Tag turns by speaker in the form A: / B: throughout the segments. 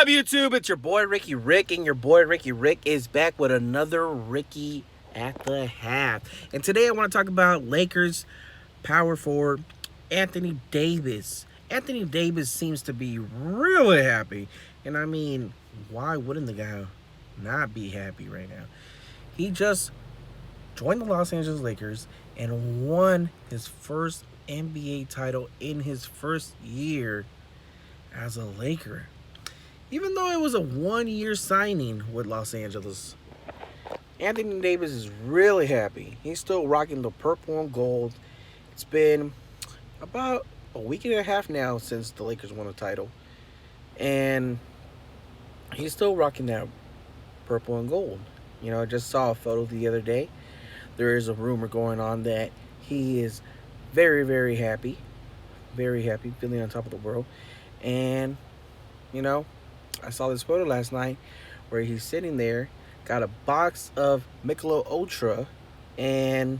A: up, YouTube? It's your boy Ricky Rick, and your boy Ricky Rick is back with another Ricky at the Half. And today I want to talk about Lakers power forward Anthony Davis. Anthony Davis seems to be really happy, and I mean, why wouldn't the guy not be happy right now? He just joined the Los Angeles Lakers and won his first NBA title in his first year as a Laker. Even though it was a 1 year signing with Los Angeles, Anthony Davis is really happy. He's still rocking the purple and gold. It's been about a week and a half now since the Lakers won a title, and he's still rocking that purple and gold. I just saw a photo the other day. There is a rumor going on that he is very, very happy, feeling on top of the world. And, you know, I saw this photo last night where he's sitting there, got a box of Michelob Ultra, and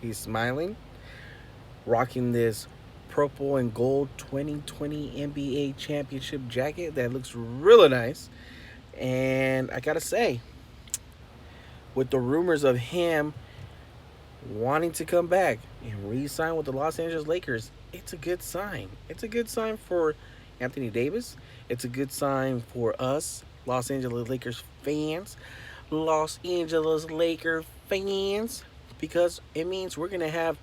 A: he's smiling, rocking this purple and gold 2020 NBA championship jacket that looks really nice. And I gotta say, with the rumors of him wanting to come back and re-sign with the Los Angeles Lakers, it's a good sign. It's a good sign for Anthony Davis. It's a good sign for us, Los Angeles Lakers fans. Los Angeles Lakers fans, because it means we're going to have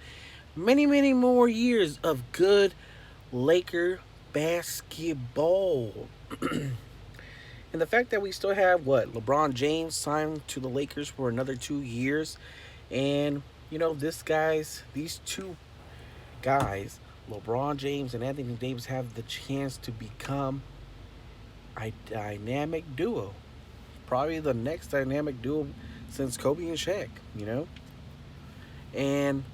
A: many, many more years of good Laker basketball. And the fact that we still have LeBron James signed to the Lakers for another 2 years, and these two guys, LeBron James and Anthony Davis, have the chance to become a dynamic duo. Probably the next dynamic duo since Kobe and Shaq. And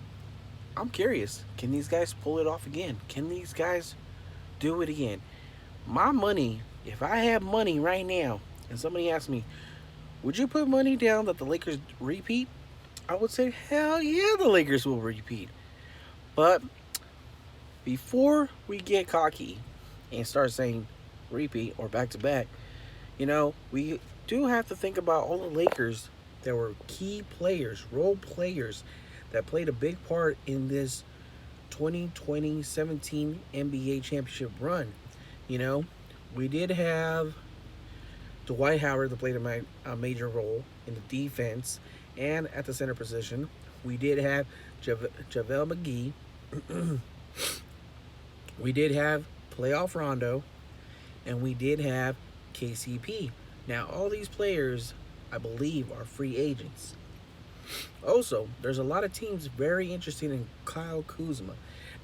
A: I'm curious, can these guys pull it off again? Can these guys do it again? My money, if I have money right now and somebody asks me, would you put money down that the Lakers repeat? I would say, hell yeah, the Lakers will repeat. But before we get cocky and start saying repeat or back to back, we do have to think about all the Lakers that were key players, role players that played a big part in this 2020-17 NBA championship run. We did have Dwight Howard that played a major role in the defense and at the center position. We did have JaVale McGee. We did have playoff Rondo. And we did have KCP. Now, all these players, I believe, are free agents. Also, there's a lot of teams very interested in Kyle Kuzma.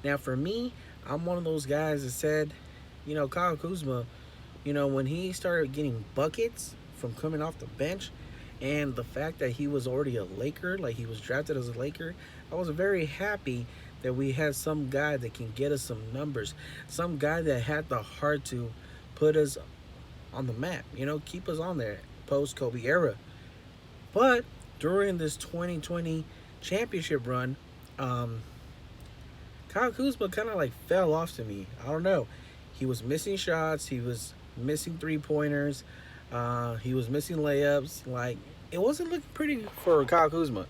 A: Now, for me, I'm one of those guys that said, Kyle Kuzma, when he started getting buckets from coming off the bench, and the fact that he was already a Laker, like he was drafted as a Laker, I was very happy that we had some guy that can get us some numbers, some guy that had the heart to put us on the map, keep us on there post Kobe era. But during this 2020 championship run, Kyle Kuzma kind of like fell off to me. I don't know. He was missing shots. He was missing 3-pointers. He was missing layups. Like, it wasn't looking pretty for Kyle Kuzma.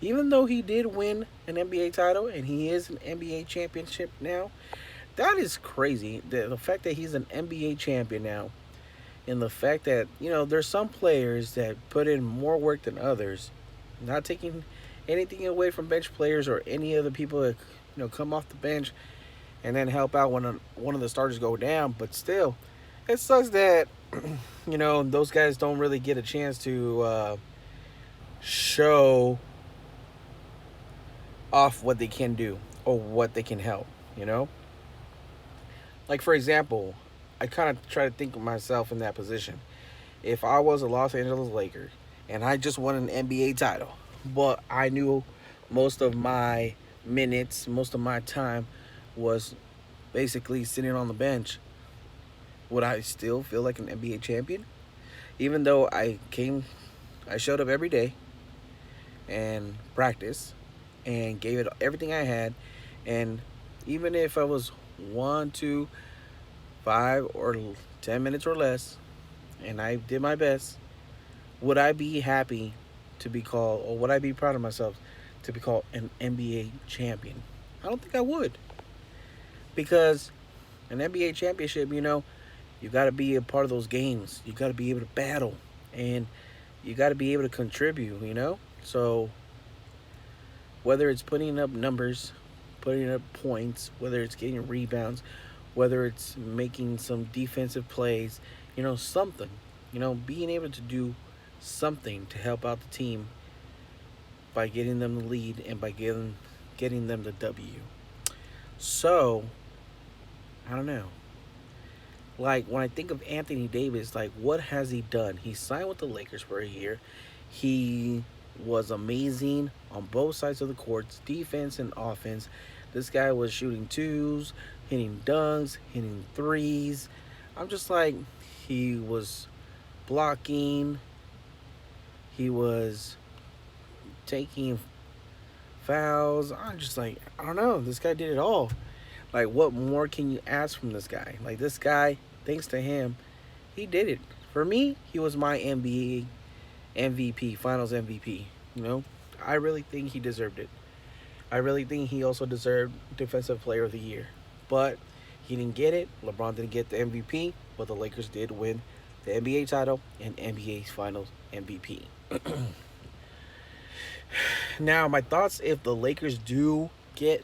A: Even though he did win an NBA title and he is an NBA championship now, that is crazy. The fact that he's an NBA champion now, and the fact that, there's some players that put in more work than others, not taking anything away from bench players or any other people that, come off the bench and then help out when one of the starters go down. But still, it sucks that, those guys don't really get a chance to show off what they can do or what they can help, Like, for example, I kind of try to think of myself in that position. If I was a Los Angeles Laker and I just won an NBA title, but I knew most of my minutes, most of my time was basically sitting on the bench, would I still feel like an NBA champion? Even though I showed up every day and practiced and gave it everything I had, and even if I was 1, 2, 5 or 10 minutes or less and I did my best, would I be happy to be called, or would I be proud of myself to be called an NBA champion? I don't think I would. Because an NBA championship, you got to be a part of those games. You got to be able to battle. And you got to be able to contribute. So whether it's putting up numbers, putting up points, whether it's getting rebounds, whether it's making some defensive plays, something, being able to do something to help out the team by getting them the lead and by getting them the W. So, I don't know. Like, when I think of Anthony Davis, like, what has he done? He signed with the Lakers for a year. He was amazing on both sides of the courts, defense and offense. This guy was shooting twos, hitting dunks, hitting threes. I'm just like, he was blocking. He was taking fouls. I'm just like, I don't know. This guy did it all. Like, what more can you ask from this guy? Like, this guy, thanks to him, he did it. For me, he was my NBA MVP, Finals MVP. I really think he deserved it. I really think he also deserved Defensive Player of the Year. But he didn't get it. LeBron didn't get the MVP, but the Lakers did win the NBA title and NBA Finals MVP. Now, my thoughts if the Lakers do get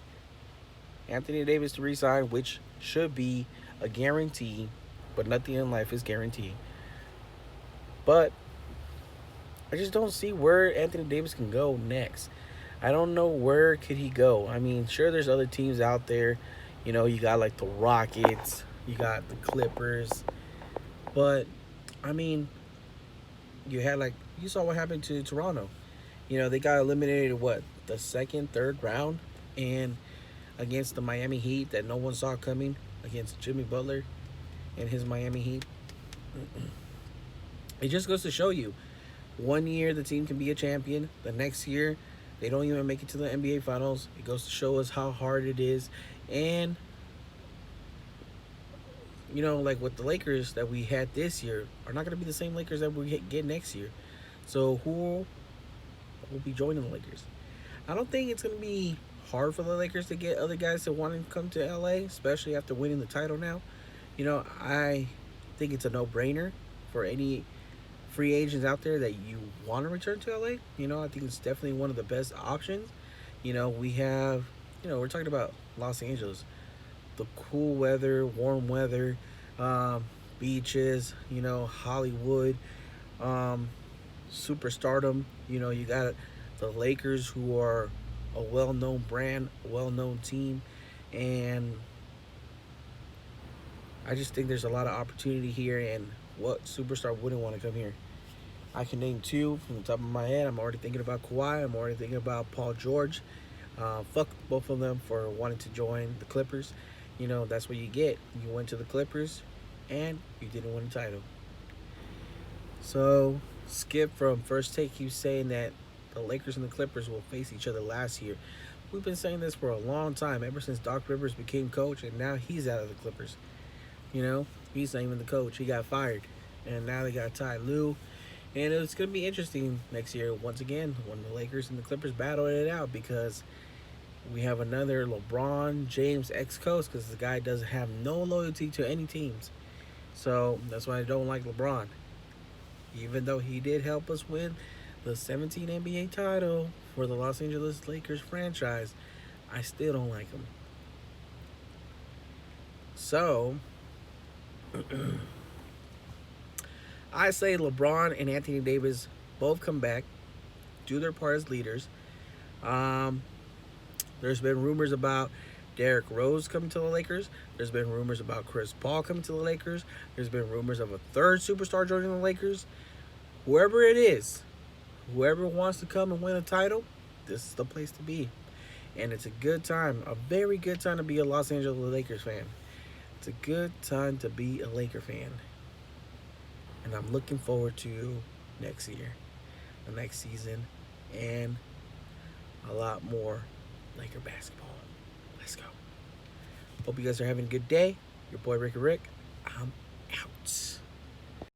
A: Anthony Davis to resign, which should be a guarantee, but nothing in life is guaranteed. But I just don't see where Anthony Davis can go next. I don't know where could he go. I mean, sure, there's other teams out there. You got like the Rockets, you got the Clippers, but I mean, you saw what happened to Toronto. They got eliminated the second, third round, and against the Miami Heat that no one saw coming, against Jimmy Butler and his Miami Heat. It just goes to show you, one year the team can be a champion, the next year they don't even make it to the NBA Finals. It goes to show us how hard it is. And like with the Lakers that we had this year are not going to be the same Lakers that we get next year. So who will be joining the Lakers? I don't think it's going to be hard for the Lakers to get other guys to want to come to LA, especially after winning the title now. I think it's a no-brainer for any free agents out there that you want to return to LA. I think it's definitely one of the best options. We have, we're talking about Los Angeles, the cool weather, warm weather, beaches, Hollywood, superstardom. You got the Lakers, who are a well-known brand, a well-known team, and I just think there's a lot of opportunity here, and what superstar wouldn't want to come here? I can name two from the top of my head. I'm already thinking about Kawhi. I'm already thinking about Paul George. Fuck both of them for wanting to join the Clippers. That's what you get. You went to the Clippers, and you didn't win a title. So, Skip from First Take keeps saying that the Lakers and the Clippers will face each other last year. We've been saying this for a long time, ever since Doc Rivers became coach, and now he's out of the Clippers. He's not even the coach. He got fired. And now they got Ty Lue. And it's going to be interesting next year, once again, when the Lakers and the Clippers battle it out, because we have another LeBron James ex-coach, because the guy doesn't have no loyalty to any teams. So that's why I don't like LeBron. Even though he did help us win the 17 NBA title for the Los Angeles Lakers franchise, I still don't like him. So I say LeBron and Anthony Davis both come back, do their part as leaders. There's been rumors about Derrick Rose coming to the Lakers. There's been rumors about Chris Paul coming to the Lakers. There's been rumors of a third superstar joining the Lakers. Whoever it is, whoever wants to come and win a title, this is the place to be. And it's a good time, a very good time to be a Los Angeles Lakers fan. It's a good time to be a Laker fan. And I'm looking forward to next year, the next season, and a lot more Laker basketball. Let's go. Hope you guys are having a good day. Your boy Ricky Rick. I'm out.